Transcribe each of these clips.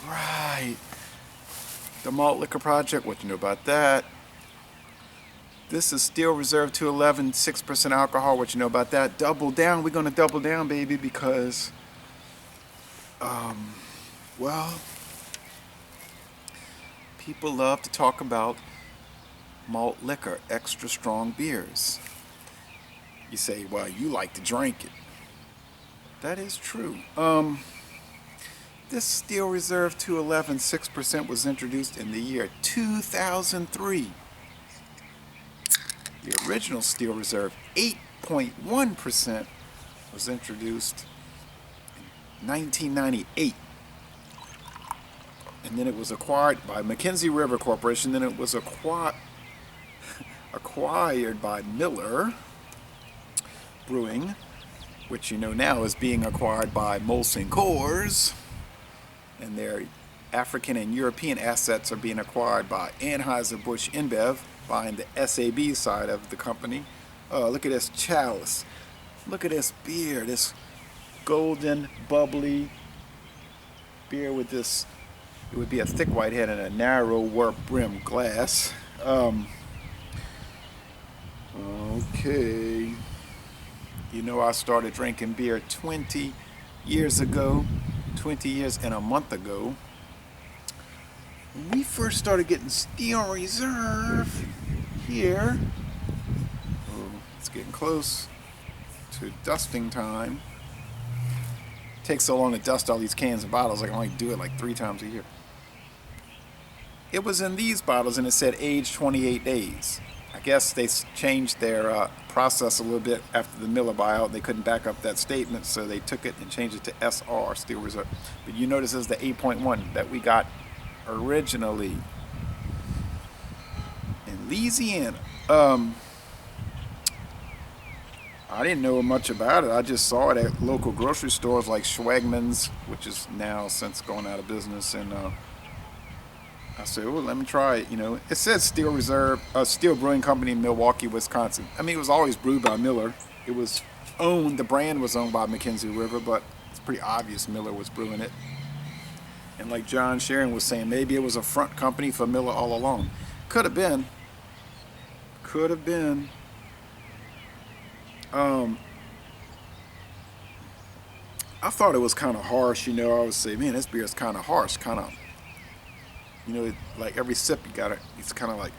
Right. The Malt Liquor Project, what you know about that? This is Steel Reserve 211, 6% alcohol, what you know about that? Double down, we're going to double down, baby, because, well, people love to talk about malt liquor, extra strong beers. You say, well, you like to drink it. That is true. This Steel Reserve 211, 6% was introduced in the year 2003. The original Steel Reserve 8.1% was introduced in 1998. And then it was acquired by Mackenzie River Corporation. Then it was acquired by Miller Brewing, which you know now is being acquired by MillerCoors. And their African and European assets are being acquired by Anheuser-Busch InBev, buying the SAB side of the company. Oh, look at this chalice. Look at this beer, this golden, bubbly beer with this, it would be a thick white head and a narrow warp brim glass. Okay. You know, I started drinking beer 20 years ago. 20 years and a month ago. When we first started getting Steel Reserve here, it's getting close to dusting time. It takes so long to dust all these cans and bottles, I can only do it like 3 times a year. It was in these bottles and it said age 28 days. I guess they changed their process a little bit after the Miller buyout. They couldn't back up that statement, so they took it and changed it to SR, Steel Reserve. But you notice it's the 8.1 that we got originally in Louisiana. I didn't know much about it. I just saw it at local grocery stores like Schwegmann's, which is now since gone out of business, and I said, well, let me try it. You know, it says Steel Reserve, Steel Brewing Company in Milwaukee, Wisconsin. I mean, it was always brewed by Miller. It was owned, the brand was owned by Mackenzie River, but it's pretty obvious Miller was brewing it. And like John Sharon was saying, maybe it was a front company for Miller all along. Could have been. Could have been. I thought it was kind of harsh, you know. I would say, man, this beer is kind of harsh, kind of. You know, like every sip you got it, it's kind of like,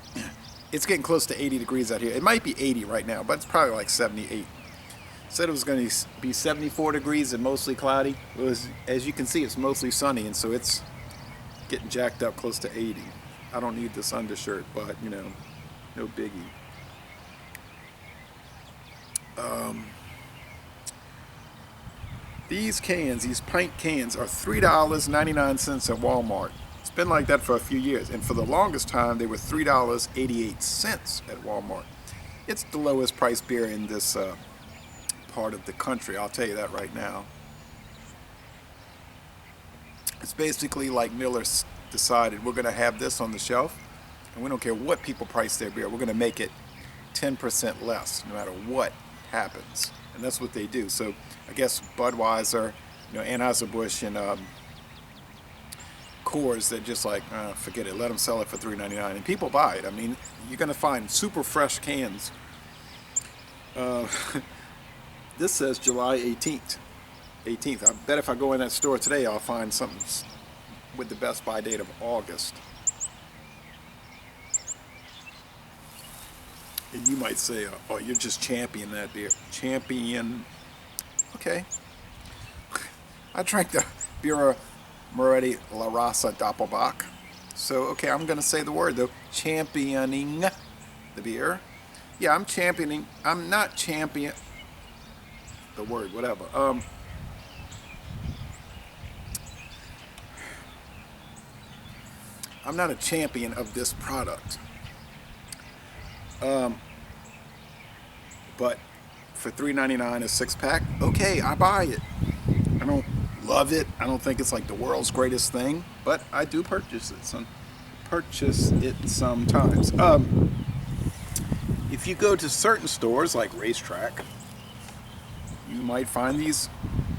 it's getting close to 80 degrees out here. It might be 80 right now, but it's probably like 78. Said it was going to be 74 degrees and mostly cloudy. It was, as you can see, it's mostly sunny, and so it's getting jacked up close to 80. I don't need this undershirt, but, you know, no biggie. These cans, these pint cans, are $3.99 at Walmart. It's been like that for a few years, and for the longest time they were $3.88 at Walmart. It's the lowest priced beer in this part of the country, I'll tell you that right now. It's basically like Miller's decided, we're going to have this on the shelf, and we don't care what people price their beer, we're going to make it 10% less no matter what happens. And that's what they do. So I guess Budweiser, you know, Anheuser-Busch, and Coors, they're just like, forget it, let them sell it for $3.99, and people buy it. I mean, you're going to find super fresh cans. This says July 18th. I bet if I go in that store today, I'll find something with the best by date of August. And you might say, oh, you're just championing that beer. Champion. Okay. I drank the Birra Moretti La Raza Doppelbock. So, okay, I'm going to say the word, though. Championing the beer. Yeah, I'm championing. I'm not champion. The word, whatever. I'm not a champion of this product. But for $3.99 a 6-pack, okay, I buy it. I don't love it. I don't think it's like the world's greatest thing, but I do purchase it. Sometimes. If you go to certain stores like Racetrack, you might find these,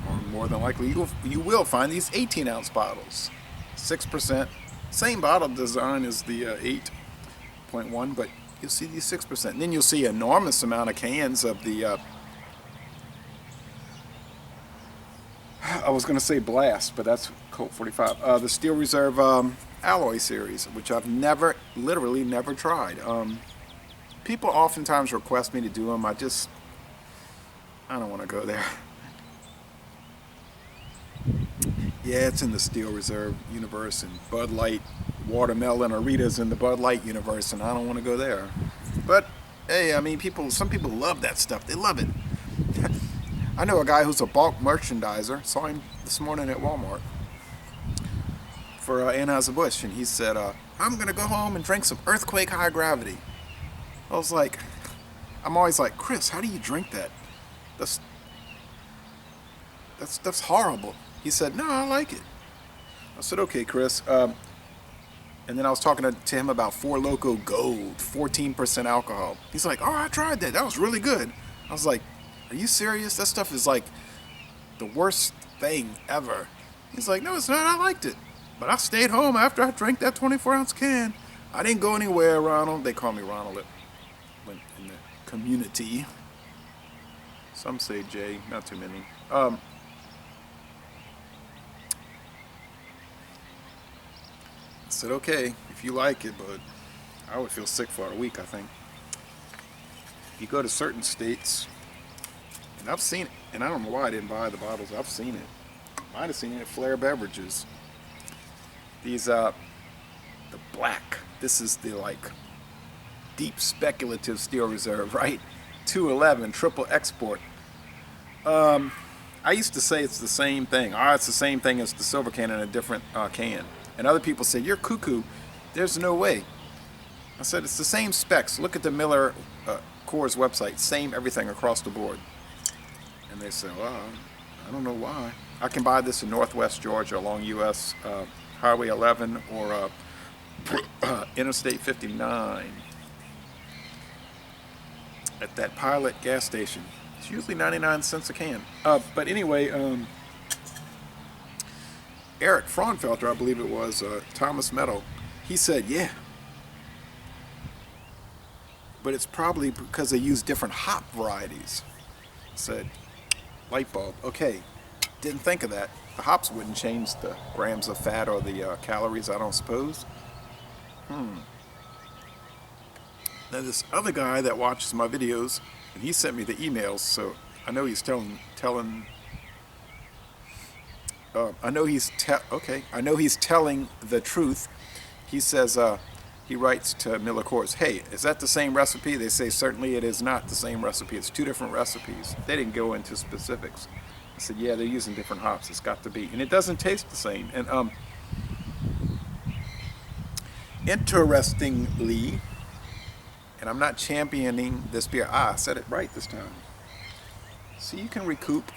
or more than likely you will find these 18-ounce bottles. 6%. Same bottle design as the 8.1, but you'll see the 6%. And then you'll see an enormous amount of cans of the, I was going to say Blast, but that's Colt 45. The Steel Reserve Alloy Series, which I've literally never tried. People oftentimes request me to do them. I don't want to go there. Yeah, it's in the Steel Reserve universe, and Bud Light, Watermelon, Arita's in the Bud Light universe, and I don't want to go there. But hey, I mean, some people love that stuff. They love it. I know a guy who's a bulk merchandiser. Saw him this morning at Walmart for Anheuser-Busch, and he said, "I'm gonna go home and drink some Earthquake High Gravity." I was like, I'm always like, Chris, how do you drink that? That's horrible. He said, no, I like it. I said, okay, Chris. And then I was talking to him about Four Loko Gold, 14% alcohol. He's like, oh, I tried that. That was really good. I was like, are you serious? That stuff is like the worst thing ever. He's like, no, it's not. I liked it. But I stayed home after I drank that 24-ounce can. I didn't go anywhere, Ronald. They call me Ronald in the community. Some say Jay, not too many. I said, okay, if you like it, but I would feel sick for a week, I think. You go to certain states, and I've seen it, and I don't know why I didn't buy the bottles. I've seen it. Might have seen it at Flair Beverages. These, the black. This is the, like, deep speculative Steel Reserve, right? 211, triple export. I used to say it's the same thing. It's the same thing as the silver can in a different can. And other people say, you're cuckoo. There's no way. I said, it's the same specs. Look at the MillerCoors website. Same everything across the board. And they say, well, I don't know why. I can buy this in Northwest Georgia along U.S. Highway 11 or Interstate 59 at that Pilot gas station. It's usually 99 cents a can. But anyway, Eric Fraunfelter, I believe it was, Thomas Meadow, he said, yeah. But it's probably because they use different hop varieties. I said, light bulb. Okay, didn't think of that. The hops wouldn't change the grams of fat or the calories, I don't suppose. Now this other guy that watches my videos, and he sent me the emails, so I know he's telling the truth. He says, he writes to MillerCoors, hey, is that the same recipe? They say, certainly it is not the same recipe. It's two different recipes. They didn't go into specifics. I said, yeah, they're using different hops. It's got to be. And it doesn't taste the same. And interestingly, and I'm not championing this beer. I said it right this time. See, you can recoup.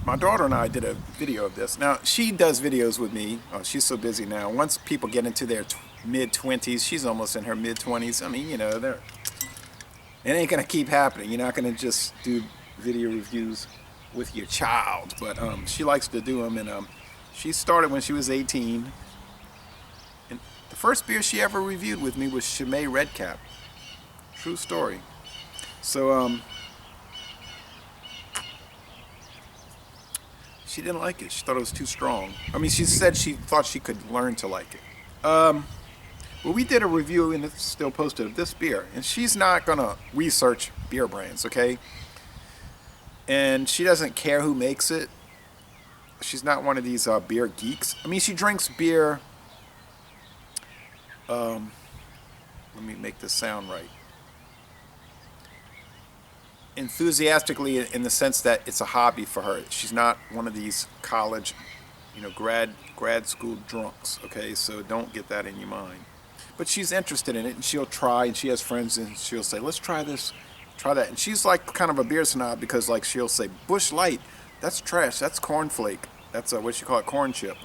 My daughter and I did a video of this. Now, she does videos with me. She's so busy now. Once people get into their mid-20s, she's almost in her mid-20s. I mean, you know, it ain't going to keep happening. You're not going to just do video reviews with your child. But she likes to do them. And she started when she was 18. And the first beer she ever reviewed with me was Chimay Red Cap. True story. So, she didn't like it. She thought it was too strong. I mean, she said she thought she could learn to like it. Well, we did a review, and it's still posted, of this beer. And she's not going to research beer brands, okay? And she doesn't care who makes it. She's not one of these beer geeks. I mean, she drinks beer. Let me make this sound right. Enthusiastically, in the sense that it's a hobby for her. She's not one of these college, grad school drunks, okay? So don't get that in your mind. But she's interested in it, and she'll try, and she has friends, and she'll say, let's try this, try that. And she's like kind of a beer snob, because like she'll say, Busch Light, that's trash, that's cornflake. That's what you call it, corn chip.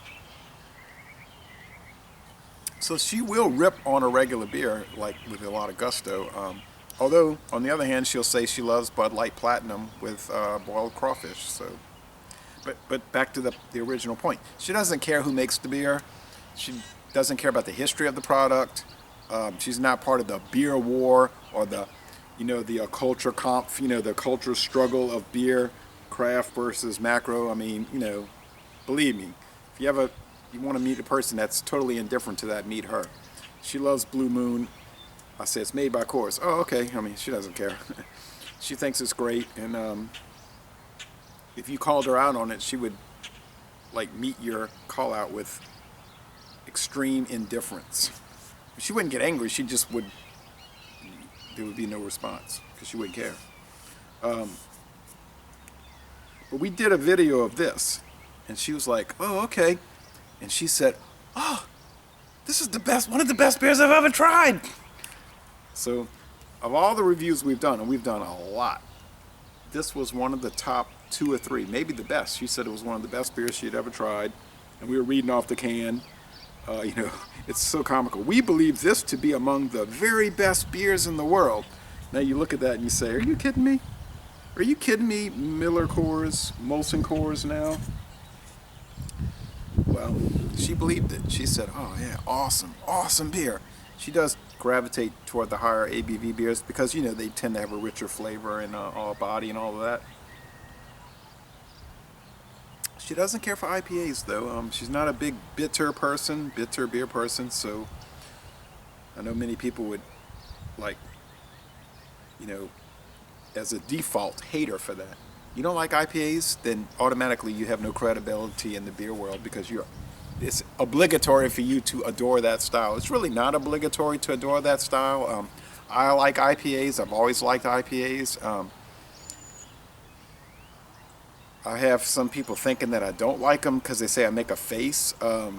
So she will rip on a regular beer, like with a lot of gusto. Although, on the other hand, she'll say she loves Bud Light Platinum with boiled crawfish. So But back to the original point. She doesn't care who makes the beer. She doesn't care about the history of the product. She's not part of the beer war or the culture the culture struggle of beer, craft versus macro. I mean, believe me, if you want to meet a person that's totally indifferent to that, meet her. She loves Blue Moon. I say it's made by Coors. Oh, okay. I mean, she doesn't care. She thinks it's great, and if you called her out on it, she would meet your call out with extreme indifference. She wouldn't get angry. She just would. There would be no response because she wouldn't care. But we did a video of this, and she was like, "Oh, okay," and she said, "Oh, this is one of the best beers I've ever tried." So, of all the reviews we've done, and we've done a lot, this was one of the top 2 or 3, maybe the best. She said it was one of the best beers she'd ever tried, and we were reading off the can. It's so comical. We believe this to be among the very best beers in the world. Now you look at that and you say, "Are you kidding me? Are you kidding me, MillerCoors, MillerCoors now?" Well, she believed it. She said, "Oh yeah, awesome beer." She does gravitate toward the higher ABV beers because they tend to have a richer flavor and all body and all of that. She doesn't care for IPAs though. She's not a big bitter beer person. So I know many people would as a default, hate her for that. You don't like IPAs, then automatically you have no credibility in the beer world because it's obligatory for you to adore that style. It's really not obligatory to adore that style. I like IPAs. I've always liked IPAs. I have some people thinking that I don't like them because they say I make a face. I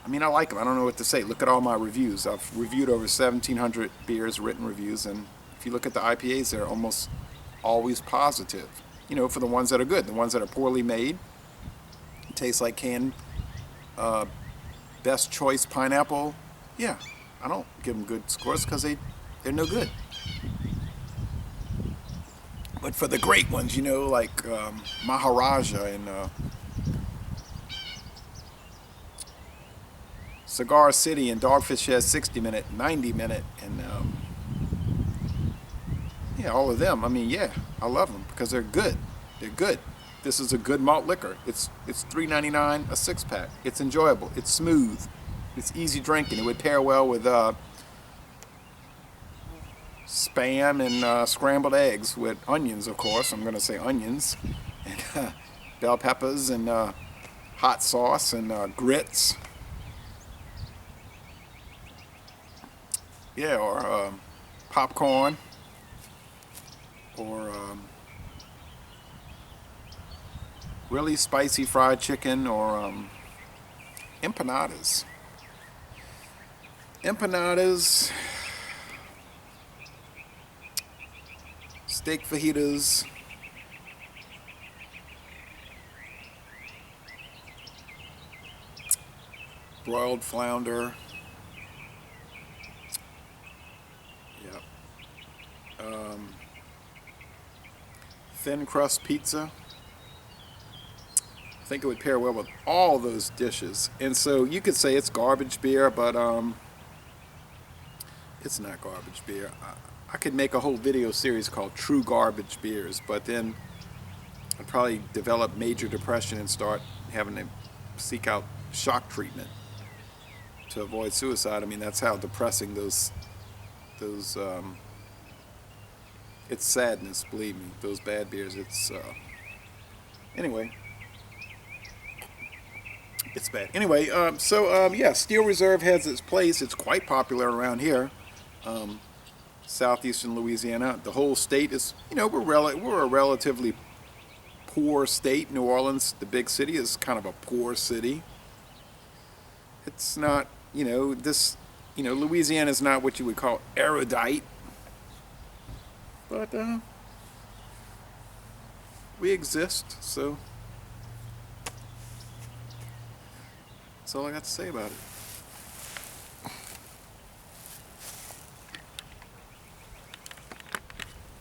like them. I don't know what to say. Look at all my reviews. I've reviewed over 1,700 beers, written reviews, and if you look at the IPAs, they're almost always positive. For the ones that are good. The ones that are poorly made, taste like canned Best Choice pineapple. Yeah, I don't give them good scores because they're no good. But for the great ones, like Maharaja and Cigar City and Dogfish has 60-minute, 90-minute, and all of them. I love them because they're good. They're good. This is a good malt liquor. It's $3.99 a 6-pack. It's enjoyable. It's smooth. It's easy drinking. It would pair well with Spam and scrambled eggs with onions, of course. I'm going to say onions. And bell peppers and hot sauce and grits. Yeah, or popcorn. Or really spicy fried chicken, or empanadas. Empanadas, steak fajitas, broiled flounder. Yep. Thin crust pizza. I think it would pair well with all those dishes. And so you could say it's garbage beer, but it's not garbage beer. I could make a whole video series called True Garbage Beers, but then I'd probably develop major depression and start having to seek out shock treatment to avoid suicide. That's how depressing those it's sadness, believe me, those bad beers. Anyway, it's bad. Anyway, Steel Reserve has its place. It's quite popular around here, southeastern Louisiana. The whole state is, we're a relatively poor state. New Orleans, the big city, is kind of a poor city. It's not, Louisiana is not what you would call erudite. But we exist, so that's all I got to say about it.